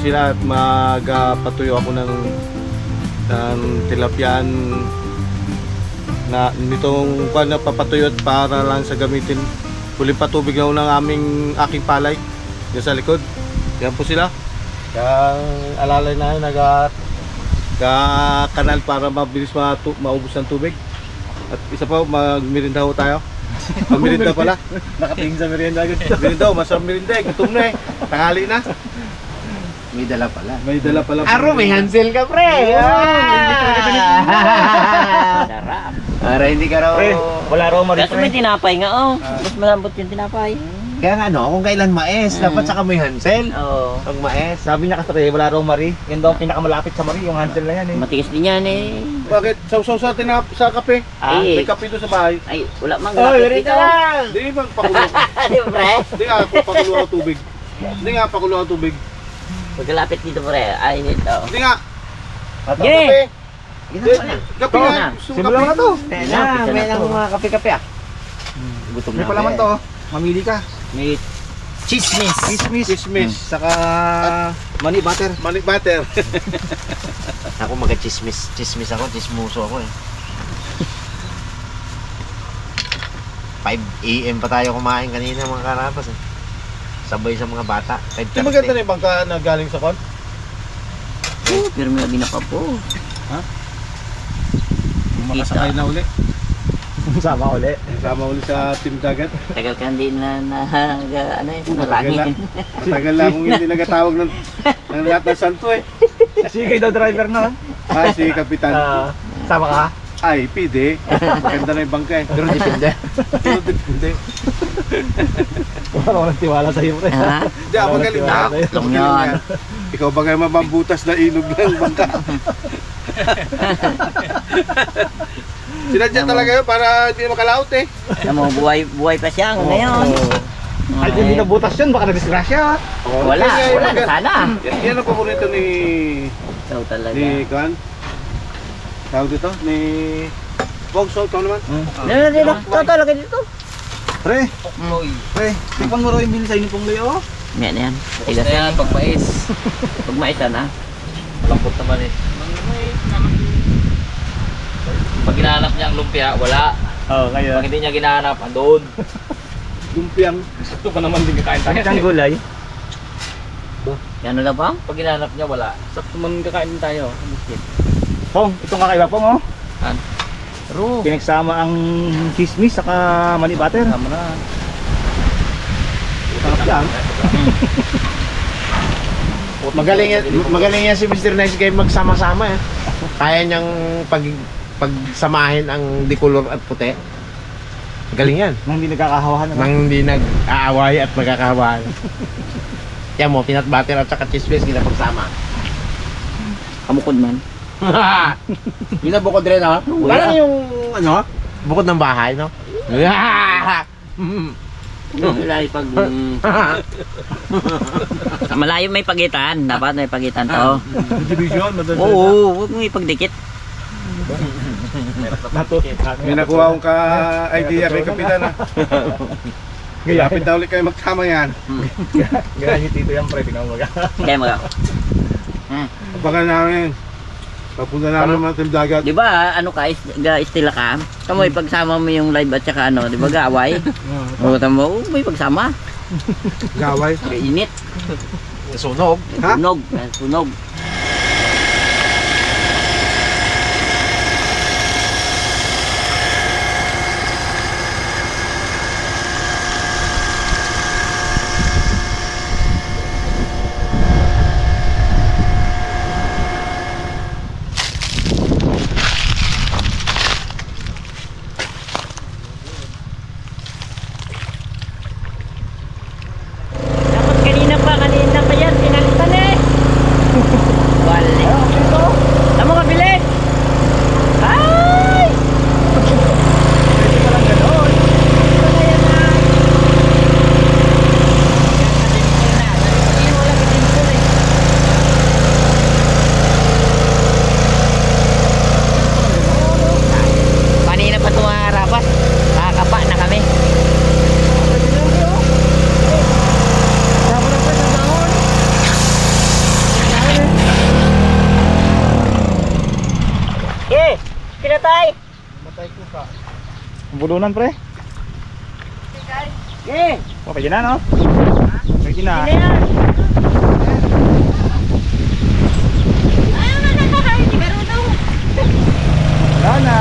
sila at magpatuyo ako ng tilapyan na nitong kuan na papatuyot para lang sa gamitin. Huling patubig na ng aking palay yan sa likod. Yan po sila. Yung alalay na kanal para mabilis maubos ng tubig. At isa pa, magmerinda ho tayo. Magmerinda pala. Nakatingin sa merienda agad. Merinda ho, masarap merinda eh. Gutom na eh. Tanghali na. May dala pala. May dala pala. Aro, may Hansel ka, pre! Sarap. Para hindi ka raw... Pre, wala raw mari, Kasi may tinapay nga, oh. Mas malambot yung tinapay. Kaya nga no, kung kailan maes, dapat saka may Hansel. Oo. Pag maes. Sabi niya kasi wala raw mari. Yan daw ang pinakamalapit sa mari, yung Hansel na yan eh. Matigas din yan eh. Bakit? Sausaw sa kape? Ay, May kape doon sa bahay. Ay, wala mang Oy, lapit rito dito. lang! Hindi bang pakulo? Di ba, pre? Hindi nga, pakulo ang tubig. Hindi nga, pakulo ang tubig. Pagkalapit dito, pre. Ay, ito. Hindi nga. Yeah. Kape nga. Simulan na to. Kaya may lang mga kape-kape ah. Gutom May palaman to. Mamili ka. May Chismis. Kismis. Saka money butter. Money butter. Ako mag-chismis. Chismis ako, chismuso ako eh. 5 AM pa tayo kumain kanina mga karapas eh. Sabay sa mga bata. Di maganda na yung bangka na galing sa kon? pero may lagi na pa po. Makasakay na uli. Sama uli. Sama uli sa Team Dagat. Tagal ka hindi na ano yun, nalangin. Matagal na akong hindi nagatawag ng lahat ng santo eh. Sige daw driver na. Ay, si Kapitan. Sama ka? Ay, pide. Maganda na yung bangka eh. Pero depende. Pero depende. Wala ko nang tiwala sa'yo, pre. Ha? Hindi, magaling na. Taklong yun. Ikaw ba kayo mamambutas na inog ng bangka? Sinadya talaga yun para hindi makalaot eh. Alam mo, buhay pa siya hanggang ngayon. Ay, hindi nabutas yun. Baka na-disgrasya. Wala na sana. Yan ang paborito ni... So talaga. Ni Kuan? Tawag dito? Ni... Bongso, ito naman? Dito, talaga dito. Pre, pre. Tikpan mo raw yung bili sa'yo ni Pong Leo. Yan yan. Tigas yan pag mais. Pag mais na. Lambot naman eh. Pag ginahanap niya ang lumpia, wala. Oo, ngayon. Pag hindi niya ginahanap, andun. Lumpiang. Gusto pa naman din kakain tayo. Ang gulay. Yan na bang? Pag ginahanap niya, wala. Sakto man kakain din tayo. Pong, itong kakaiba Pong, oh. An? Pero, Pinagsama ang chismis saka money butter. tama na. Sarap yan. Magaling yan si Mr. Nice Guy magsama-sama eh. Kaya niyang pagsamahin ang dikulor at puti. Galing yan. Nang hindi nagkakahawahan. Nang hindi nag-aaway at magkakahawahan. Yan mo, peanut butter at saka chismis ginapagsama. Kamukod man. Yun na bukod rin ha? Parang yung ano, bukod ng bahay no? Malayo pag... Malayo may pagitan. Dapat may pagitan to. Division, madadala. Oo, huwag mo ipagdikit. May nakuha akong ka-idea kay Kapitan ha. Kapit na ulit kayo magsama yan. Ganyan yung tito yan, pre. Tingnan mo ka. Kaya mga... Abangan namin. Papunta namin mga Team Dagat. Di ba, ano ka, istila ka? Tamo ipagsama mo yung live at saka ano, di ba gaaway? O, tamo, may pagsama. Gaway. Init. Sunog. Ha? Sunog. Sunog. Dapat kanina pa yan, pinalitan eh. tay. Ang bulunan pre. Eh, Oh, pwede na no? Pwede na. hindi na. Hindi marunong. Wala na.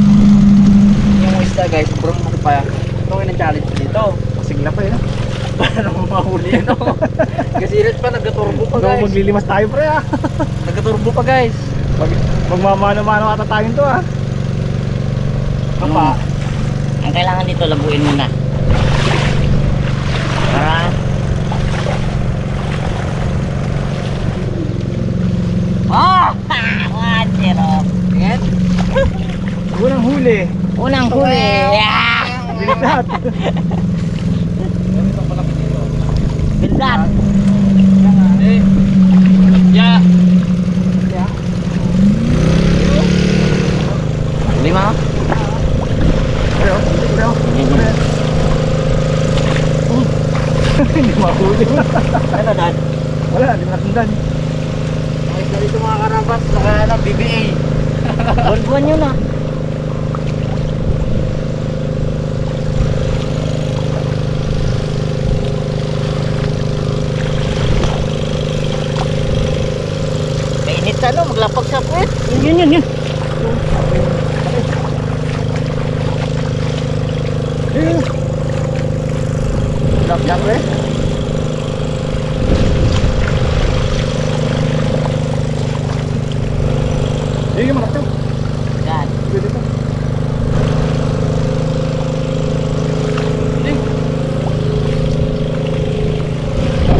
Yung isda guys, sobrang ano pa. Ito ng challenge dito. Sigla pa yun. Paano mo mahuli yan o? Kasi rin pa, nagkaturbo pa Hanggang guys. maglilimas tayo pre ah. Nagkaturbo pa guys. Magmamano-mano ata tayo to ah. Apa? Ang kailangan dito, labuin mo na. Para Oh! 1-0. Tingin? Unang huli. Unang huli. Yeah! Bilitat. Bildan. Eh. Yeah. Lima. Pero, pero. Hindi mahuli. Ano dad? Wala, hindi mo nasundan. Guys, dito mga karabas, naka BBA. Buwan yun ah. Mainit ano, maglapag sa puwet. Yun. Lap-lap eh. Sige, malaki. Yan. Pwede to.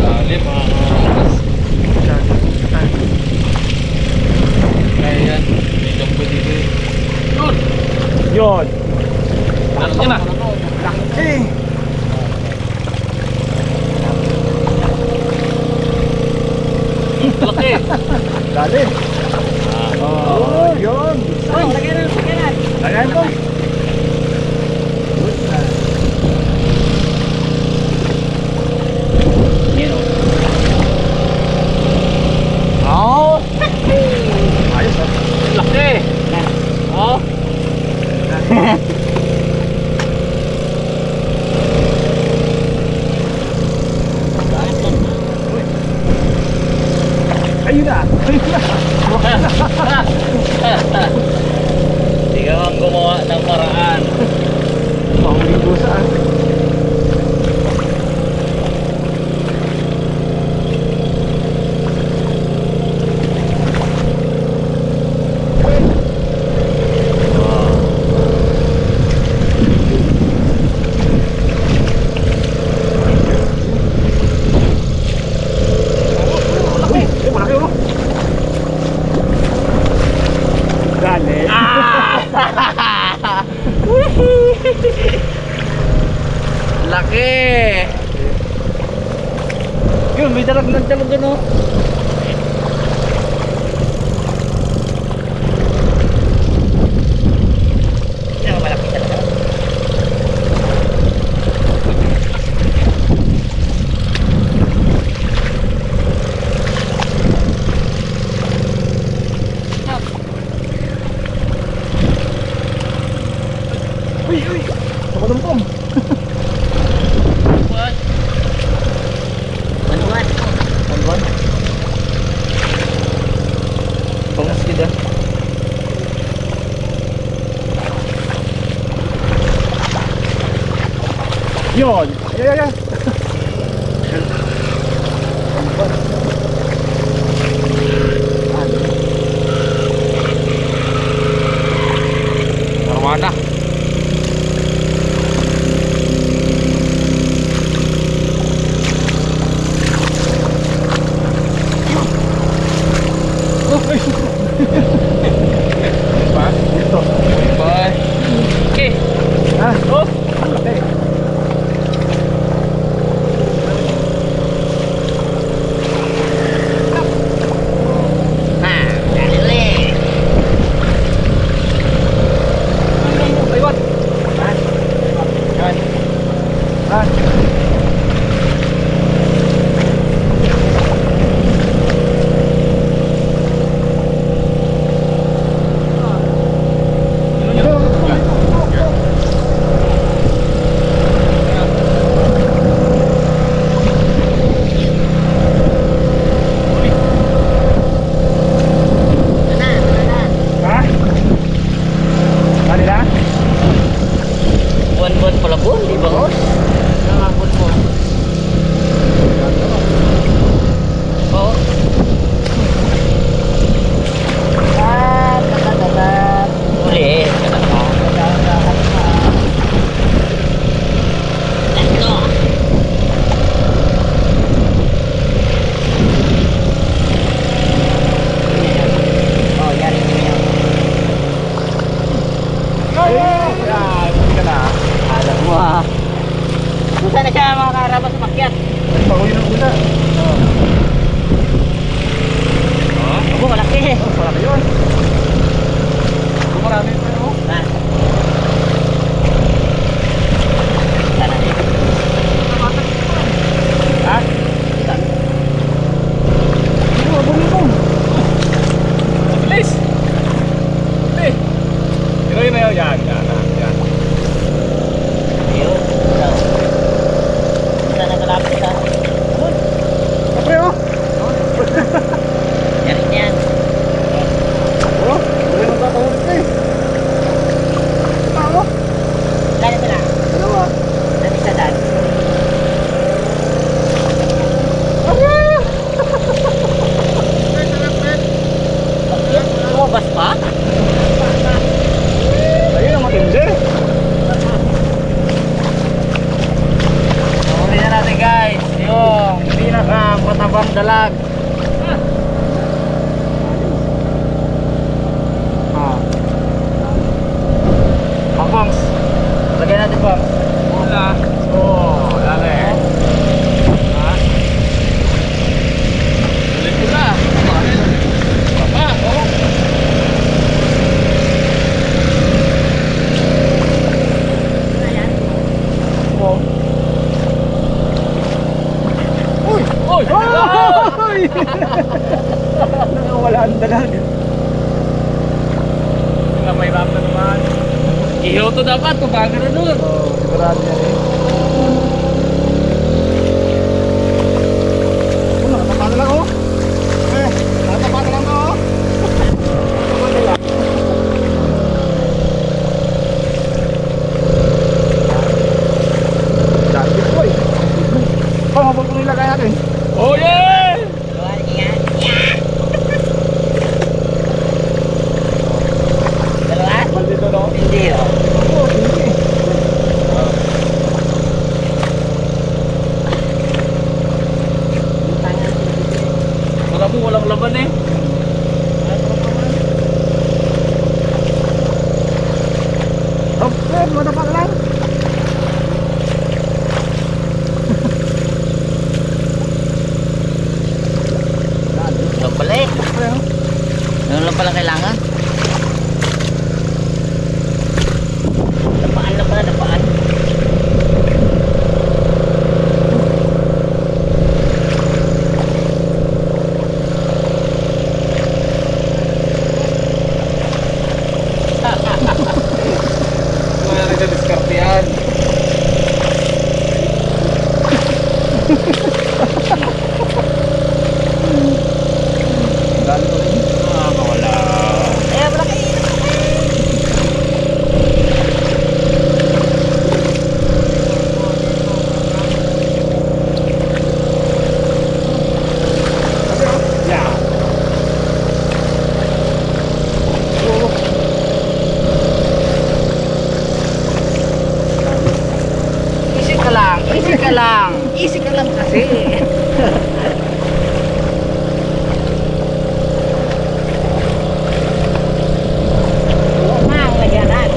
Lalim mga karabas. Kaya yan. Dito ko dito. Yun! Yun. Ano niya na? Eh. Laki! Lalim. Oh, yun. Oh, lagyan na. Lagayan ko. Oh! Ayos ah. Laki! Oh! Ayun na. Ikaw ang gumawa ng paraan. Mahuling busa ah. Malaki. Eh, malaki oh. Galing. Laki! Yun, may dalag doon oh. Yan, malaki talaga. Uy, uy. Tumalumpong. Manuan. Alwan. Bangas kita. Yun. Ay. Armada. Ito. Bye. Okay. Ah, Oh! okay. na siya makakarabas umakyat. Bagoy ng una. Abo, malaki. Malaki yun. Marami pa yun. Ha? Sana din. Ha? Bilis! Hindi! Pero yun na yun. Yan. Ayun. Ikaw. Hindi na nakalapit ha. Kapre oh. Yan yan. Oh, buhay ng tatawid eh. Tao. Kaya sila. Dalawa. Dami sa dad. Lumabas pa? Ayun ang matindi. Huli na natin guys. Yung pinaka-matabang dalag. Bongs. Lagyan natin bongs. Wala. Oh, lalo eh. Ha? Ulit ko na. Papa, oh. Oh. Uy! Uy! Ay! Nakawala ang dalag. Nga may rap na naman. Ihaw to dapat, pabaga na doon. Oh, sigurado yan eh. Oh, nakatapa na lang oh. Nakatapa na lang oh. Dati ko eh. Pangabot kong ilagay natin. Oh yeah! Luar ingat. Dalawa? Maldito no? Hindi oh. Oh, hindi. Wala mo, walang laban eh. Oh, matapa na lang. Ito pala eh. Ano lang pala kailangan? Dapaan lang pala, dapaan. Wala na siya diskarte yan. Dali ko rin. Wala. Eh, malaki. Yeah. Easy ka lang, easy ka lang. Easy ka lang kasi. Mang lagyanan.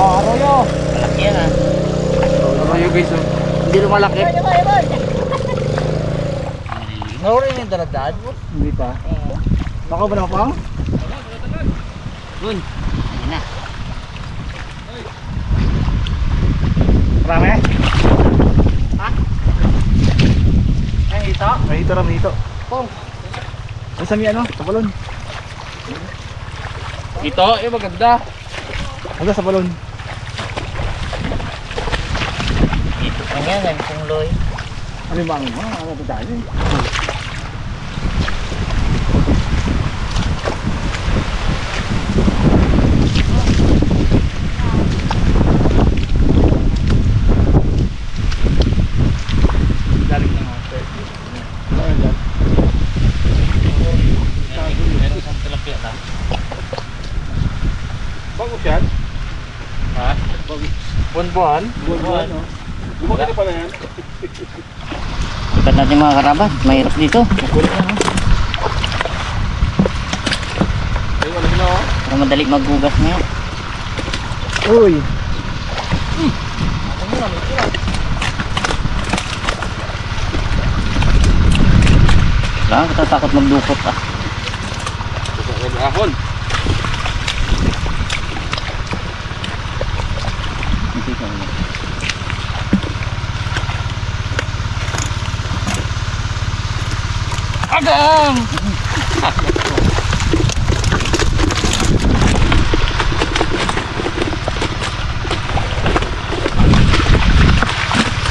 Arroyo. Malaki yan ah. Arroyo guys oh. Hindi lumalaki. Nahuri na yung daladaan mo. Hindi pa. Baka ba na pang? Yun. Ayun na. Marami? Ay, ito. Rahito, ramito. Pong. Ay, sami ano? Sa balon. Ito, maganda. Hanggang sa balon. Dito pa niya, may pungloy. Ano yung bangon mo? Ano ba tayo? Galing ng hotel. Ano yan? Meron isang tilapia na. Buwan-buwan. Bumagay pa na yan. Ikat natin mga karabas. Mahirap dito. Ayun, ano sila oh. Para madali maghugas na yan. Uy. Lang, katatakot magdukot ah. Ahon. Hindi ka ulit. Agang!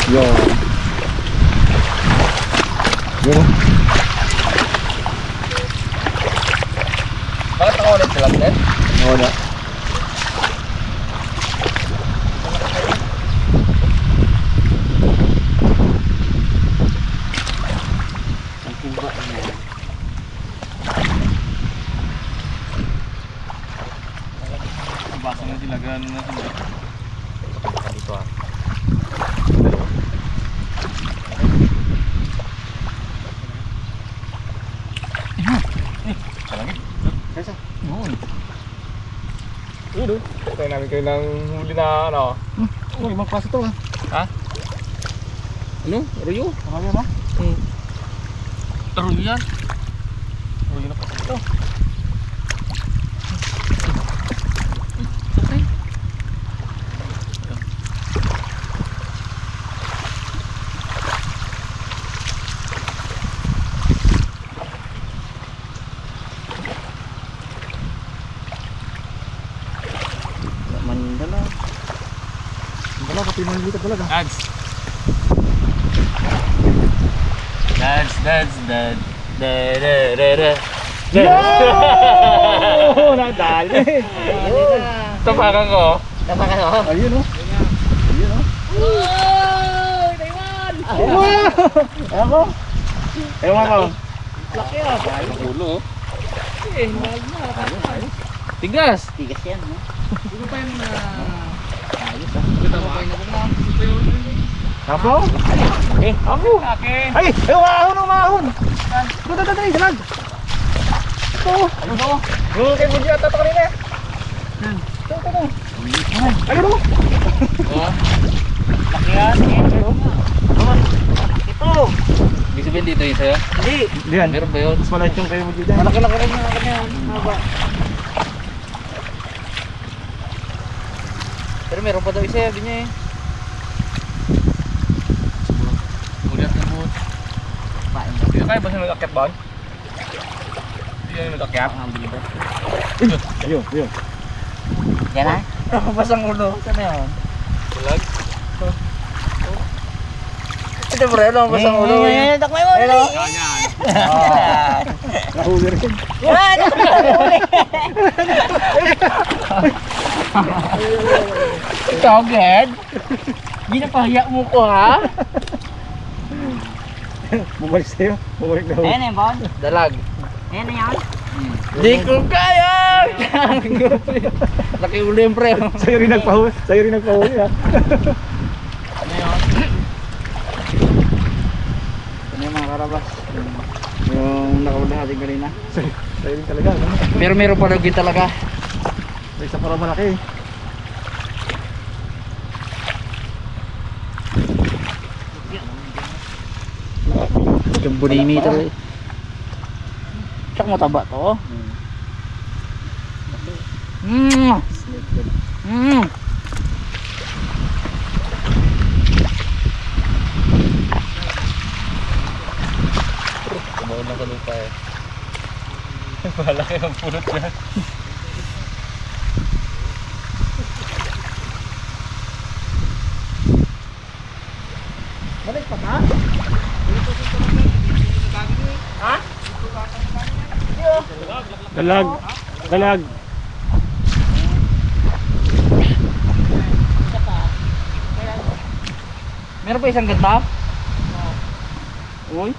Yun. Yun. Bakit ako ulit sila, Ted? Wala. Basa na sila, gano'n na sila. Dito ah. Tayo namin kayo ng huli na ano. Uy, magpasa to ah. Ano? Ruyo? Ano ba? Ruyo yan? Huli na pa ito. Mandala. Wala, pati mga lita talaga. Dads. Dads. Da. Oh, nadali. Tapakan ko. Tapakan ko. Ayun oh. Ayun oh. Wow! Taiwan! Ako. Ewan ko. Laki ah. Ulo. Tigas. Tigas yan, no? Apo? Eh, Apo? Ay, mahon oh, mahon. Ito, dalag. Ito. ano? Kay Budyo ata ito kanina. Ito. Ayun oh. Laki yan. Ito. Ibig sabihin dito yun sa'yo? Hindi. Diyan. Meron ba yun? Mas malat yung kay Budyo dyan. Malaki-laki rin yung kanya. Haba. Pero meron pa daw isa, sabi niya eh. Ulit na mo. Pain. Hindi na kaya ba siya nag-akyat ba? Hindi na nag-akyat? Ayun. Yan ha? Basang ulo. Saan yun? Bulag? Ito bro, ano ang basang ulo? Takmay mo! Ayun o! Nahuli rin. Yan! Ikaw, Ged? Ginapahiya mo ko ha? Bumalik sa'yo. Bumalik na huli. Ayan yung bon. Dalag. Ayan na yan. Di ko kaya! Laki ulo yung pre. Sa'yo rin nagpahuli ha. Ano yun? Ano yung mga karabas? Yung nakahuli natin kanina. Sa'yo rin talaga. Ano? Pero meron pa lagi talaga. May isa para malaki. Yung bunimi ito eh. Tsaka mataba to. Kumaon na kalupa eh. Malaki ang pulot yan. Balik pa ka? Dalag. Meron pa isang ganda? Uy.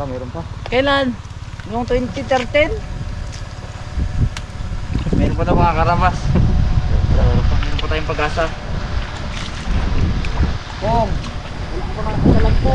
Meron pa. Kailan? Noong 2013? Meron pa daw mga karabas. Meron pa tayong pag-asa. Kung, wala ko na kasalag po.